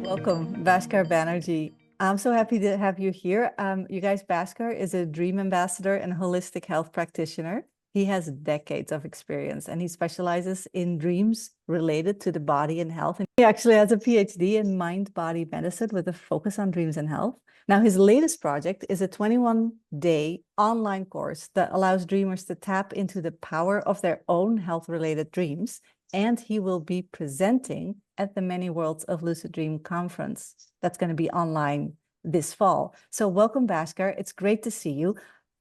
Welcome, Bhaskar Banerji. I'm so happy to have you here. You guys, Bhaskar is a dream ambassador and holistic health practitioner. He has decades of experience and he specializes in dreams related to the body and health. And he actually has a PhD in mind-body medicine with a focus on dreams and health. Now, his latest project is a 21-day online course that allows dreamers to tap into the power of their own health-related dreams. And he will be presenting at the Many Worlds of Lucid Dream conference that's going to be online this fall. So welcome, Bhaskar. It's great to see you.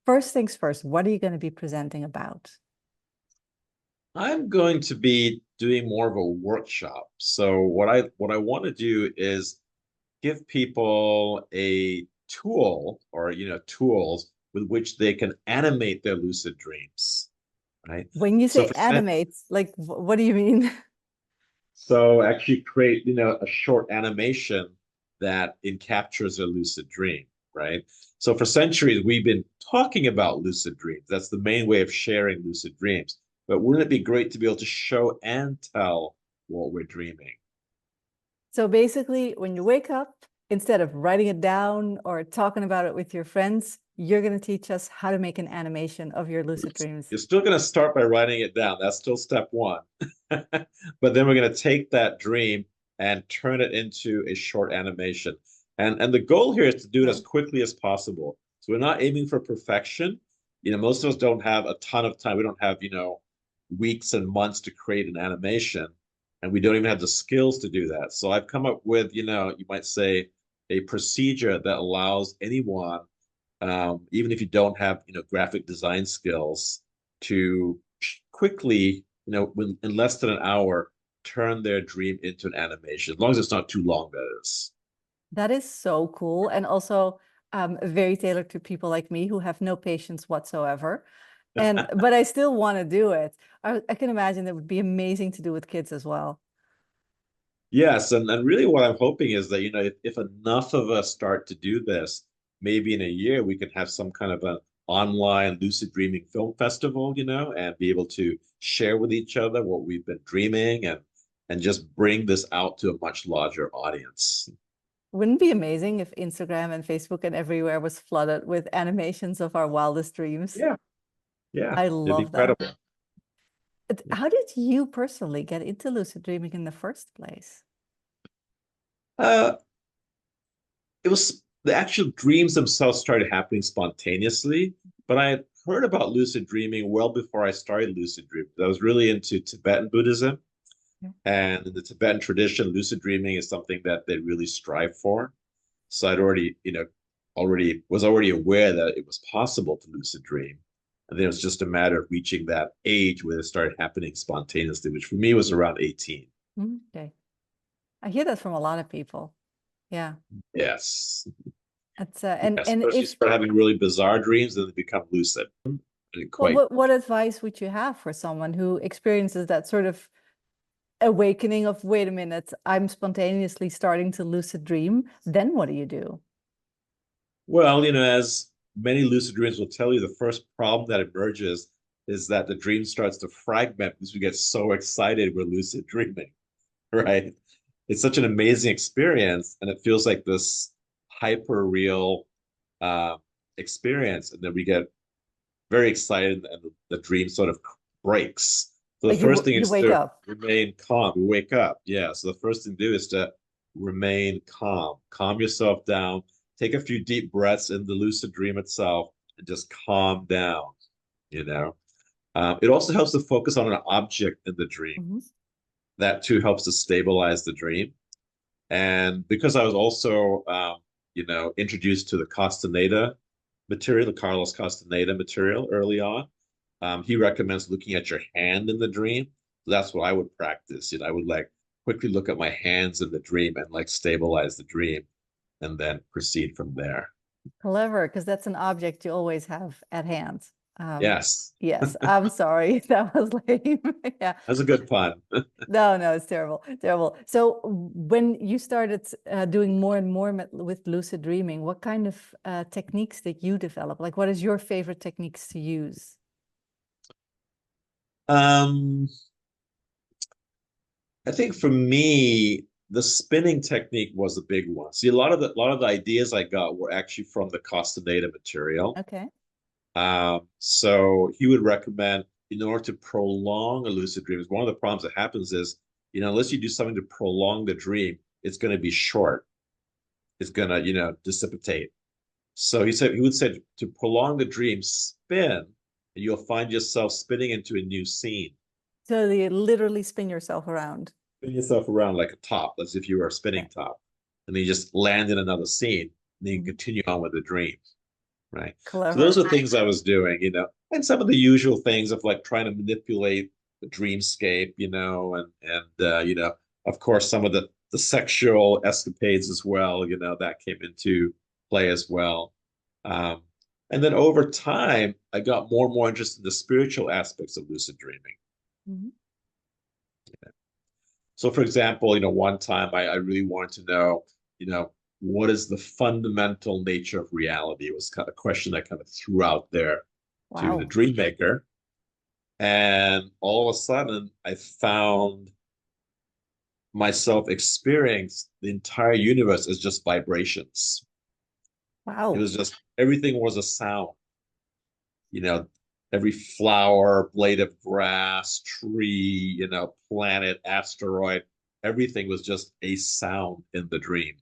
First things first, what are you going to be presenting about? I'm going to be doing more of a workshop. So what I want to do is give people a tool or tools with which they can animate their lucid dreams, right? When you So say animate, like what do you mean? So actually create, a short animation that captures a lucid dream, right? So for centuries, we've been talking about lucid dreams. That's the main way of sharing lucid dreams. But wouldn't it be great to be able to show and tell what we're dreaming? So basically, when you wake up, instead of writing it down or talking about it with your friends, you're going to teach us how to make an animation of your lucid dreams. You're still going to start by writing it down. That's still step one. But then we're going to take that dream and turn it into a short animation. And the goal here is to do it as quickly as possible. So we're not aiming for perfection. Most of us don't have a ton of time. We don't have, weeks and months to create an animation. And we don't even have the skills to do that. So I've come up with, you might say, a procedure that allows anyone, even if you don't have, graphic design skills, to quickly, in less than an hour, turn their dream into an animation, as long as it's not too long, that is. That is so cool. And also very tailored to people like me who have no patience whatsoever. But I still want to do it. I can imagine it would be amazing to do with kids as well. Yes, and really what I'm hoping is that, if enough of us start to do this, maybe in a year we can have some kind of an online lucid dreaming film festival, and be able to share with each other what we've been dreaming and just bring this out to a much larger audience. Wouldn't it be amazing if Instagram and Facebook and everywhere was flooded with animations of our wildest dreams? Yeah, yeah, I it'd be love that. incredible. How did you personally get into lucid dreaming in the first place? Uh, it was the actual dreams themselves started happening spontaneously, but I had heard about lucid dreaming well before I started lucid dreaming. I was really into Tibetan Buddhism, and in the Tibetan tradition, lucid dreaming is something that they really strive for. So I'd already, was already aware that it was possible to lucid dream. And then it was just a matter of reaching that age where it started happening spontaneously, which for me was around 18. Okay. I hear that from a lot of people. Yeah. Yes. It's Yes. and First you if start having really bizarre dreams, then they become lucid. And well, quite. what advice would you have for someone who experiences that sort of awakening of, wait a minute, I'm spontaneously starting to lucid dream? Then what do you do? Well, as many lucid dreams will tell you, the first problem that emerges is that the dream starts to fragment because we get so excited we're lucid dreaming, right? It's such an amazing experience, and it feels like this hyper real uh, experience, and then we get very excited, and the dream sort of breaks. So the Like first thing you is wake to up. remain calm. We wake up, yeah. So the first thing to do is to remain calm. Calm yourself down. Take a few deep breaths in the lucid dream itself, and just calm down. You know, it also helps to focus on an object in the dream. Mhm. That too helps to stabilize the dream. And because I was also, introduced to the Castaneda material, the Carlos Castaneda material early on, he recommends looking at your hand in the dream. So that's what I would practice. I would like quickly look at my hands in the dream and like stabilize the dream and then proceed from there. Clever, because that's an object you always have at hand. Um, Yes, yes, I'm sorry. That was lame. Yeah. that's a good pun. No, it's terrible, terrible. So when you started doing more and more with lucid dreaming, what kind of techniques did you develop? Like, what is your favorite techniques to use? Um, I think for me, the spinning technique was a big one. See, a lot of the ideas I got were actually from the Castaneda material. Okay. So he would recommend, in order to prolong a lucid dream, one of the problems that happens is, unless you do something to prolong the dream, it's going to be short. It's going to, dissipate. So he would say to prolong the dream, spin, and you'll find yourself spinning into a new scene. So you literally spin yourself around. Spin yourself around like a top, as if you were a spinning Okay. top. And then you just land in another scene, and then you Mhm. continue on with the dream. Right. So those Clever. are things I was doing, and some of the usual things of like trying to manipulate the dreamscape, of course, some of the sexual escapades as well, that came into play as well. Um, and then over time, I got more and more interested in the spiritual aspects of lucid dreaming. Mhm. So, for example, one time I really wanted to know, what is the fundamental nature of reality? It was kind of a question I kind of threw out there to the Wow. dream maker. And all of a sudden, I found myself experience the entire universe as just vibrations. It Wow. was just everything was a sound, you know, every flower, blade of grass, tree, planet, asteroid, everything was just a sound in the dream.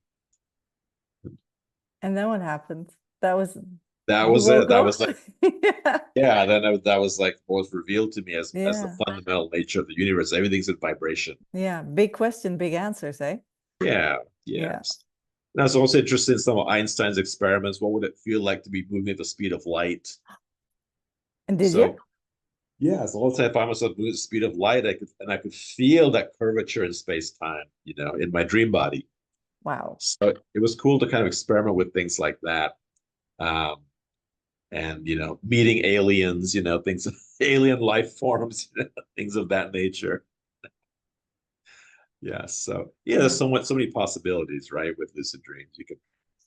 And then what happened? That was That you was it. woke That up? was like, Yeah. yeah, that was like what was revealed to me as the Yeah. fundamental nature of the universe. Everything's in vibration. Yeah. Big question, big answers, eh? Yeah, Yeah. yes. And I was also interested in some of Einstein's experiments. What would it feel like to be moving at the speed of light? And did you? So yeah, so let's say if I myself moving at the speed of light, I could feel that curvature in space time, in my dream body. Wow. So it was cool to kind of experiment with things like that. Um, and meeting aliens, things, alien life forms, things of that nature. Yeah, so yeah, Yeah. there's so many possibilities, right, with lucid dreams. You can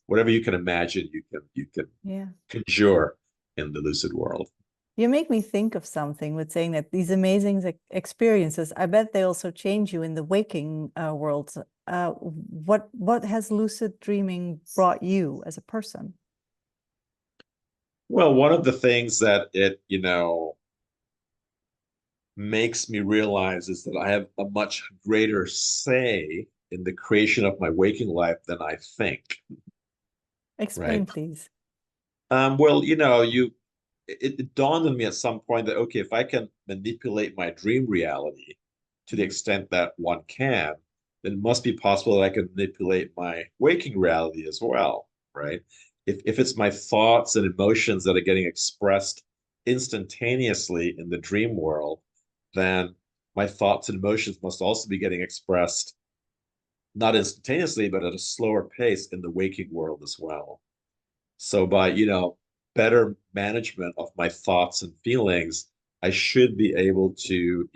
whatever you can imagine, you can Yeah. conjure in the lucid world. You make me think of something with saying that these amazing experiences, I bet they also change you in the waking world. What has lucid dreaming brought you as a person? Well, one of the things that it, makes me realize is that I have a much greater say in the creation of my waking life than I think, Explain, right? please. Well, it dawned on me at some point that okay, if I can manipulate my dream reality to the extent that one can, then it must be possible that I can manipulate my waking reality as well, right? If it's my thoughts and emotions that are getting expressed instantaneously in the dream world, then my thoughts and emotions must also be getting expressed not instantaneously, but at a slower pace in the waking world as well. So by, better management of my thoughts and feelings, I should be able to,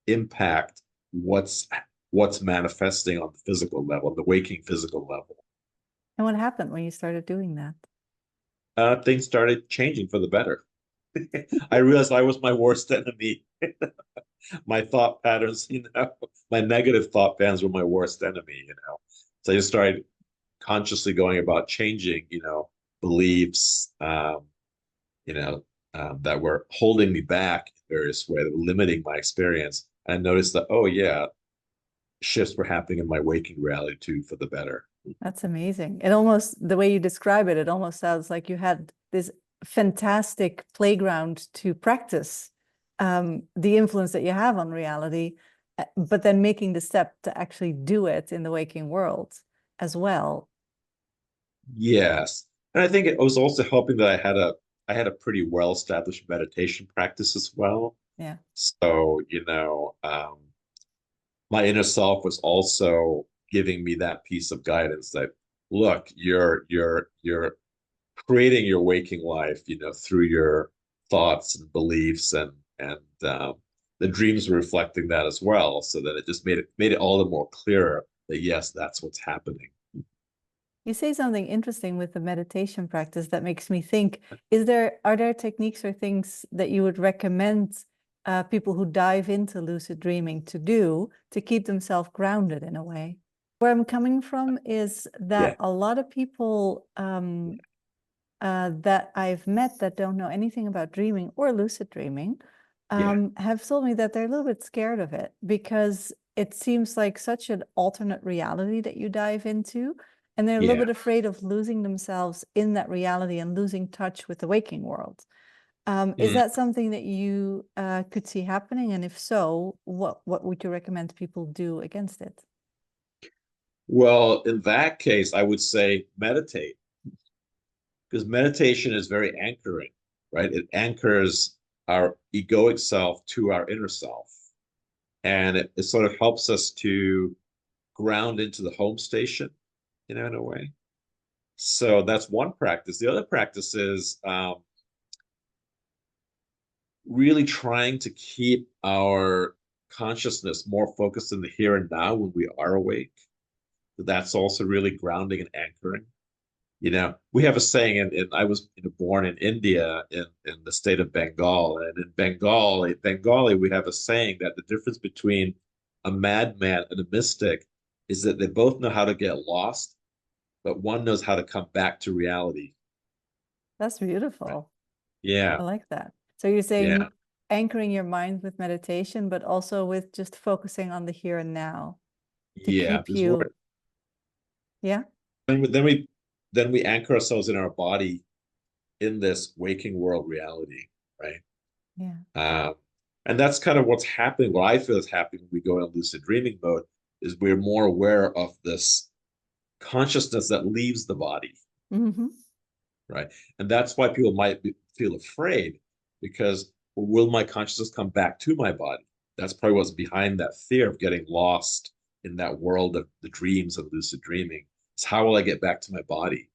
impact what's what's manifesting on the physical level, the waking physical level. And what happened when you started doing that? Things started changing for the better. I realized I was my worst enemy. My thought patterns, my negative thought patterns were my worst enemy. So I just started consciously going about changing, beliefs, that were holding me back in various ways, that were limiting my experience. And I noticed that, oh yeah, shifts were happening in my waking reality too for the better. That's amazing. It almost, the way you describe it, it almost sounds like you had this fantastic playground to practice the influence that you have on reality, but then making the step to actually do it in the waking world as well. Yes. And I think it was also helping that I had a pretty well established meditation practice as well. Yeah. So, my inner self was also giving me that piece of guidance that look, you're creating your waking life, through your thoughts and beliefs and the dreams were reflecting that as well. So that it just made it all the more clearer that yes, that's what's happening. You say something interesting with the meditation practice that makes me think, are there techniques or things that you would recommend people who dive into lucid dreaming to do to keep themselves grounded in a way. Where I'm coming from is that a lot of people that I've met that don't know anything about dreaming or lucid dreaming have told me that they're a little bit scared of it because it seems like such an alternate reality that you dive into, and they're a little bit afraid of losing themselves in that reality and losing touch with the waking world. Is that something that you could see happening? And if so, what would you recommend people do against it? Well, in that case, I would say meditate, because meditation is very anchoring, right? It anchors our egoic self to our inner self. And it sort of helps us to ground into the home station, in a way. So that's one practice. The other practice is really trying to keep our consciousness more focused in the here and now when we are awake. That's also really grounding and anchoring. We have a saying, and I was born in India in the state of Bengal. And in Bengali, we have a saying that the difference between a madman and a mystic is that they both know how to get lost, but one knows how to come back to reality. That's beautiful. Yeah. I like that. So you're saying Yeah. anchoring your mind with meditation, but also with just focusing on the here and now to Yeah. keep you. Yeah. Then we anchor ourselves in our body in this waking world reality, right? Yeah. And that's kind of what's happening. What I feel is happening when we go in lucid dreaming mode is we're more aware of this consciousness that leaves the body, right? And that's why people might feel afraid, because will my consciousness come back to my body? That's probably what's behind that fear of getting lost in that world of the dreams of lucid dreaming. It's how will I get back to my body?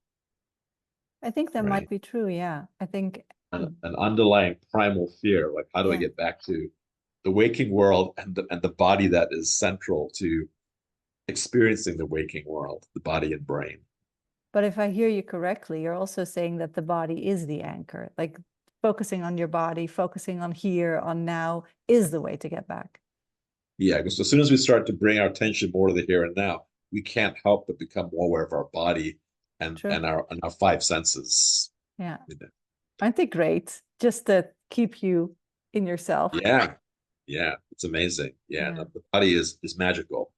I think that Right. might be true. Yeah. I think An underlying primal fear, like how do I get back to the waking world and the body that is central to experiencing the waking world, the body and brain. But if I hear you correctly, you're also saying that the body is the anchor, like focusing on your body, focusing on here, on now is the way to get back. Yeah, because as soon as we start to bring our attention more to the here and now, we can't help but become more aware of our body and our five senses. Yeah. Aren't they great? Just to keep you in yourself. Yeah. Yeah. It's amazing. Yeah. The body is magical.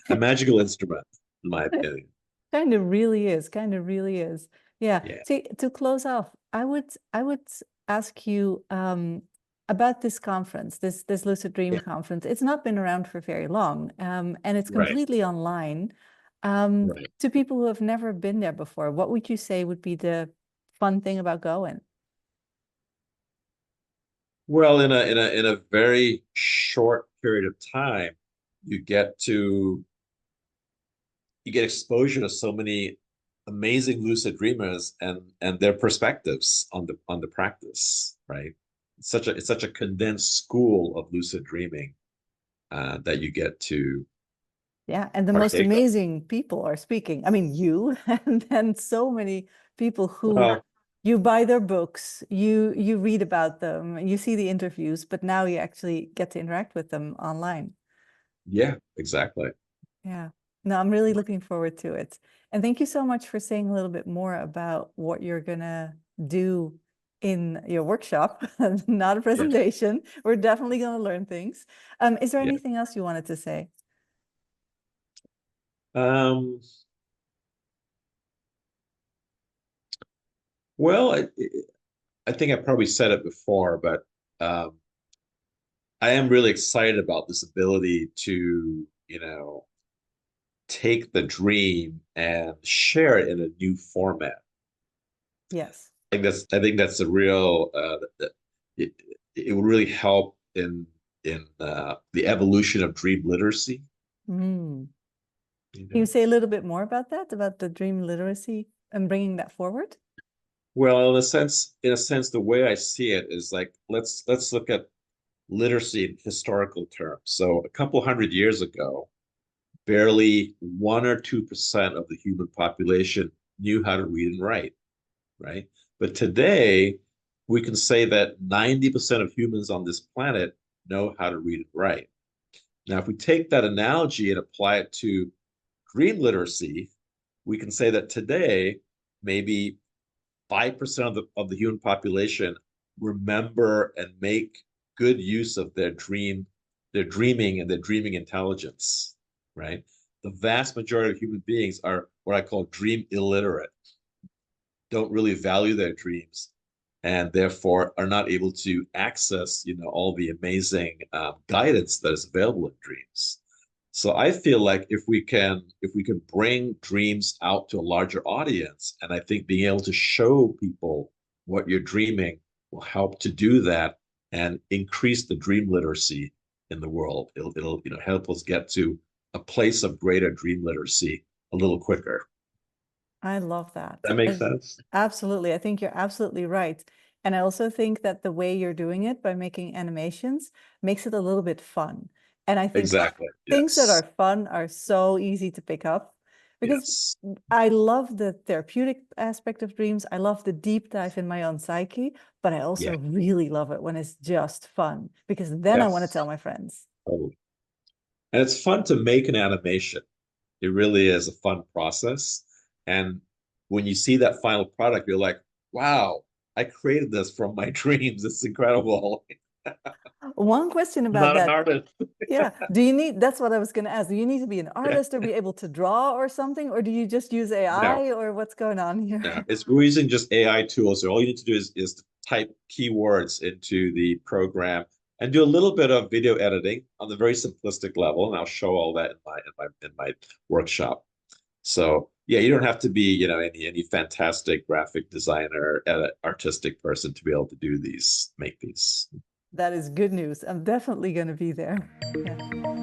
A magical instrument, in my opinion. Kind of really is. Kind of really is. Yeah. See, to close off, I would ask you about this conference, this Lucid Dream conference. It's not been around for very long, and it's completely online. To people who have never been there before, what would you say would be the fun thing about going? Well, in a very short period of time, you get exposure to so many amazing lucid dreamers and their perspectives on the practice, right? It's such a condensed school of lucid dreaming that you get to. Yeah, and the most amazing people are speaking. I mean, you and then so many people who you buy their books, you read about them, you see the interviews, but now you actually get to interact with them online. Yeah, exactly. Yeah. No, I'm really looking forward to it. And thank you so much for saying a little bit more about what you're gonna do in your workshop, not a presentation. We're definitely gonna learn things. Is there anything else you wanted to say? Well, I think I probably said it before, but I am really excited about this ability to, take the dream and share it in a new format. Yes. I think that's a real it would really help in the evolution of dream literacy. Can you say a little bit more about that, about the dream literacy and bringing that forward? Well, in a sense, the way I see it is like let's look at literacy in historical terms. So a couple hundred years ago, barely 1 or 2% of the human population knew how to read and write, right? But today, we can say that 90% of humans on this planet know how to read and write. Now, if we take that analogy and apply it to dream literacy, we can say that today, maybe 5% of the human population remember and make good use of their dreaming and their dreaming intelligence, right? The vast majority of human beings are what I call dream illiterate, don't really value their dreams, and therefore are not able to access, all the amazing guidance that is available in dreams. So I feel like if we can bring dreams out to a larger audience, and I think being able to show people what you're dreaming will help to do that and increase the dream literacy in the world. It'll help us get to a place of greater dream literacy a little quicker. I love that. That makes sense. Absolutely. I think you're absolutely right. And I also think that the way you're doing it by making animations makes it a little bit fun. And I think Exactly. things that Yes. are fun are so easy to pick up because Yes. I love the therapeutic aspect of dreams. I love the deep dive in my own psyche, but I also Yeah. really love it when it's just fun because then I want to Yes. tell my friends. Totally. And it's fun to make an animation. It really is a fun process. And when you see that final product, you're like, wow, I created this from my dreams. It's incredible. One question I'm about not an that. artist. Yeah. That's what I was going to ask. Do you need to be an Yeah. artist or be able to draw or something? Or do you just use No, AI or what's going on no. here? We're using just AI tools. So all you need to do is type keywords into the program and do a little bit of video editing on the very simplistic level. And I'll show all that in my workshop. So yeah, you don't have to be, any fantastic graphic designer, artistic person to be able to make these. That is good news. I'm definitely going to be there. Yeah.